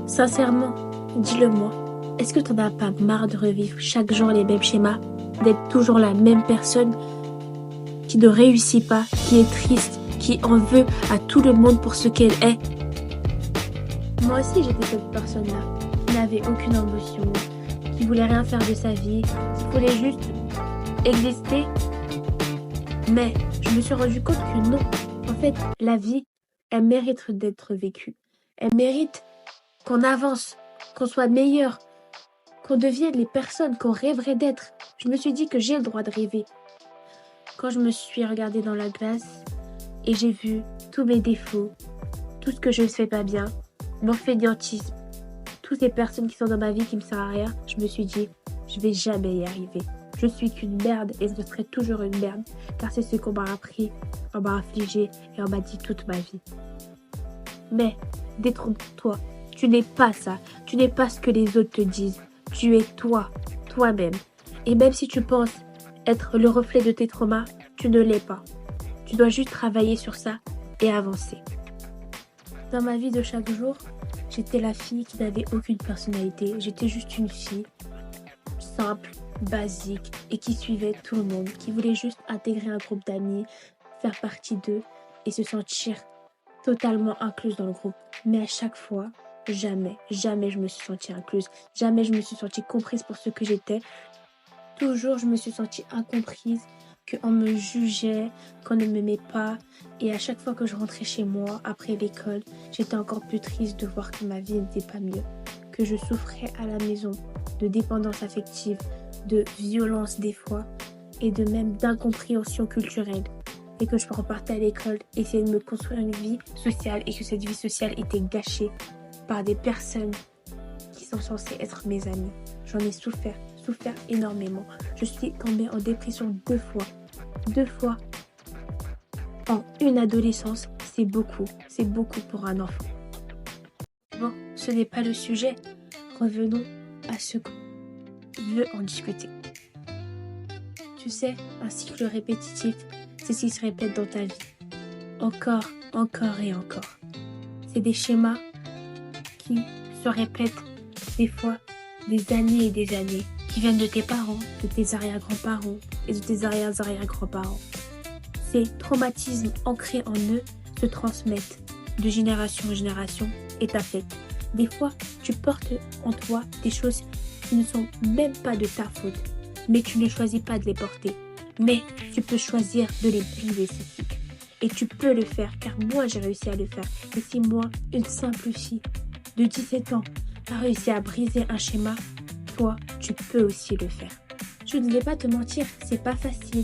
Sincèrement, dis-le-moi. Est-ce que t'en as pas marre de revivre chaque jour les mêmes schémas, d'être toujours la même personne qui ne réussit pas, qui est triste, qui en veut à tout le monde pour ce qu'elle est? Moi aussi, j'étais cette personne-là, qui n'avait aucune ambition, qui voulait rien faire de sa vie, qui voulait juste exister. Mais je me suis rendu compte que non. En fait, la vie, elle mérite d'être vécue. Elle mérite qu'on avance, qu'on soit meilleur, qu'on devienne les personnes qu'on rêverait d'être. Je me suis dit que j'ai le droit de rêver. Quand je me suis regardée dans la glace et j'ai vu tous mes défauts, tout ce que je ne fais pas bien, mon fainéantisme, toutes ces personnes qui sont dans ma vie qui me servent à rien, je me suis dit, je vais jamais y arriver. Je suis qu'une merde et je serai toujours une merde, car c'est ce qu'on m'a appris, on m'a infligé et on m'a dit toute ma vie. Mais détrompe-toi, tu n'es pas ça, tu n'es pas ce que les autres te disent. Tu es toi, toi-même. Et même si tu penses être le reflet de tes traumas, tu ne l'es pas. Tu dois juste travailler sur ça et avancer. Dans ma vie de chaque jour, j'étais la fille qui n'avait aucune personnalité. J'étais juste une fille simple, basique et qui suivait tout le monde, qui voulait juste intégrer un groupe d'amis, faire partie d'eux et se sentir totalement incluse dans le groupe. Mais à chaque fois, jamais je me suis sentie incluse. Jamais je me suis sentie comprise pour ce que j'étais. Toujours, je me suis sentie incomprise, qu'on me jugeait, qu'on ne m'aimait pas. Et à chaque fois que je rentrais chez moi, après l'école, j'étais encore plus triste de voir que ma vie n'était pas mieux. Que je souffrais à la maison de dépendance affective, de violence des fois, et de même d'incompréhension culturelle. Et que je repartais à l'école, essayer de me construire une vie sociale, et que cette vie sociale était gâchée par des personnes qui sont censées être mes amis. J'en ai souffert énormément. Je suis tombée en dépression 2 fois. 2 fois en une adolescence, c'est beaucoup pour un enfant. Bon, ce n'est pas le sujet. Revenons à ce qu'on veut en discuter. Tu sais, un cycle répétitif, c'est ce qui se répète dans ta vie. Encore et encore. C'est des schémas qui se répètent des fois des années et des années, qui viennent de tes parents, de tes arrière-grands-parents et de tes arrière-arrière-grands-parents. Ces traumatismes ancrés en eux se transmettent de génération en génération et t'affectent. Des fois, tu portes en toi des choses qui ne sont même pas de ta faute, mais tu ne choisis pas de les porter. Mais tu peux choisir de les briser, ces cycles. Et tu peux le faire, car moi j'ai réussi à le faire. Et si moi, une simple fille de 17 ans, a réussi à briser un schéma, toi, tu peux aussi le faire. Je ne vais pas te mentir, c'est pas facile.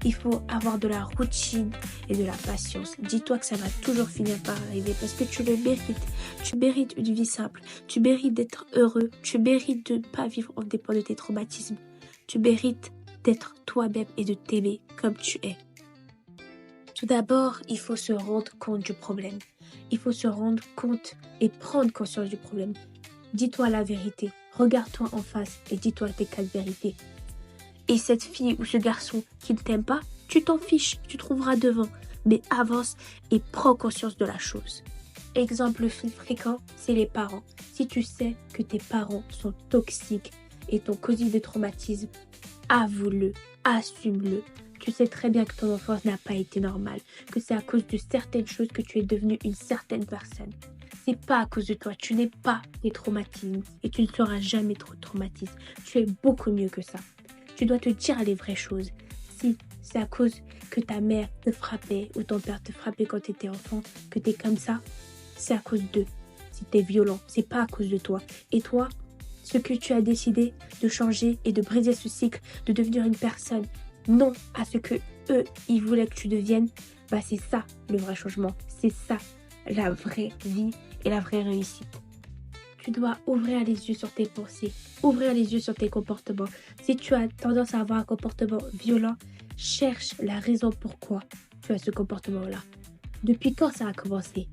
Il faut avoir de la routine et de la patience. Dis-toi que ça va toujours finir par arriver parce que tu le mérites. Tu mérites une vie simple. Tu mérites d'être heureux. Tu mérites de ne pas vivre en dépend de tes traumatismes. Tu mérites d'être toi-même et de t'aimer comme tu es. Tout d'abord, il faut se rendre compte du problème. Il faut se rendre compte et prendre conscience du problème. Dis-toi la vérité. Regarde-toi en face et dis-toi tes 4 vérités. Et cette fille ou ce garçon qui ne t'aime pas, tu t'en fiches, tu trouveras devant. Mais avance et prends conscience de la chose. Exemple fréquent, c'est les parents. Si tu sais que tes parents sont toxiques et t'ont causé des traumatismes, avoue-le, assume-le. Tu sais très bien que ton enfance n'a pas été normale, que c'est à cause de certaines choses que tu es devenue une certaine personne. C'est pas à cause de toi, tu n'es pas des traumatismes et tu ne seras jamais trop traumatisé. Tu es beaucoup mieux que ça. Tu dois te dire les vraies choses. Si c'est à cause que ta mère te frappait ou ton père te frappait quand tu étais enfant, que tu es comme ça, c'est à cause d'eux. Si tu es violent, c'est pas à cause de toi. Et toi, ce que tu as décidé de changer et de briser ce cycle, de devenir une personne non à ce que eux, ils voulaient que tu deviennes, bah c'est ça le vrai changement. C'est ça la vraie vie et la vraie réussite. Tu dois ouvrir les yeux sur tes pensées, ouvrir les yeux sur tes comportements. Si tu as tendance à avoir un comportement violent, cherche la raison pourquoi tu as ce comportement-là. Depuis quand ça a commencé?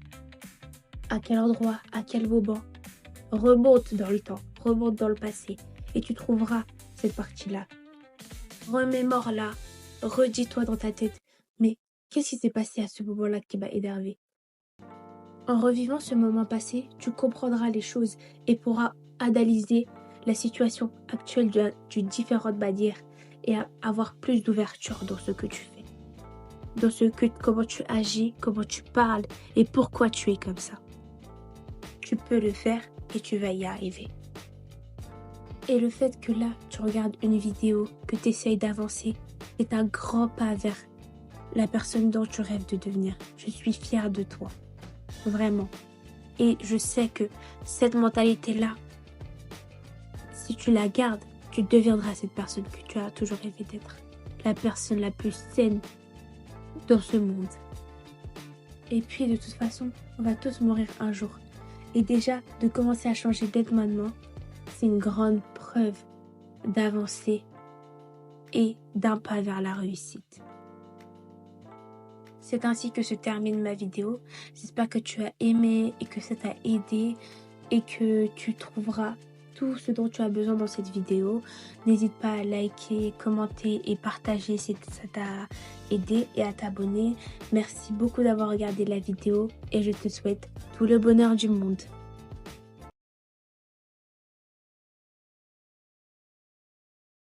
À quel endroit? À quel moment? Remonte dans le temps, remonte dans le passé et tu trouveras cette partie-là. Remémore-la, redis-toi dans ta tête, mais qu'est-ce qui s'est passé à ce moment-là qui m'a énervé? En revivant ce moment passé, tu comprendras les choses et pourras analyser la situation actuelle d'une différente manière et avoir plus d'ouverture dans ce que tu fais, comment tu agis, comment tu parles et pourquoi tu es comme ça. Tu peux le faire et tu vas y arriver. Et le fait que là, tu regardes une vidéo, que tu essayes d'avancer, c'est un grand pas vers la personne dont tu rêves de devenir. Je suis fière de toi. Vraiment. Et je sais que cette mentalité-là, si tu la gardes, tu deviendras cette personne que tu as toujours rêvé d'être. La personne la plus saine dans ce monde. Et puis de toute façon, on va tous mourir un jour. Et déjà, de commencer à changer dès maintenant, c'est une grande preuve d'avancer et d'un pas vers la réussite. C'est ainsi que se termine ma vidéo. J'espère que tu as aimé et que ça t'a aidé et que tu trouveras tout ce dont tu as besoin dans cette vidéo. N'hésite pas à liker, commenter et partager si ça t'a aidé et à t'abonner. Merci beaucoup d'avoir regardé la vidéo et je te souhaite tout le bonheur du monde.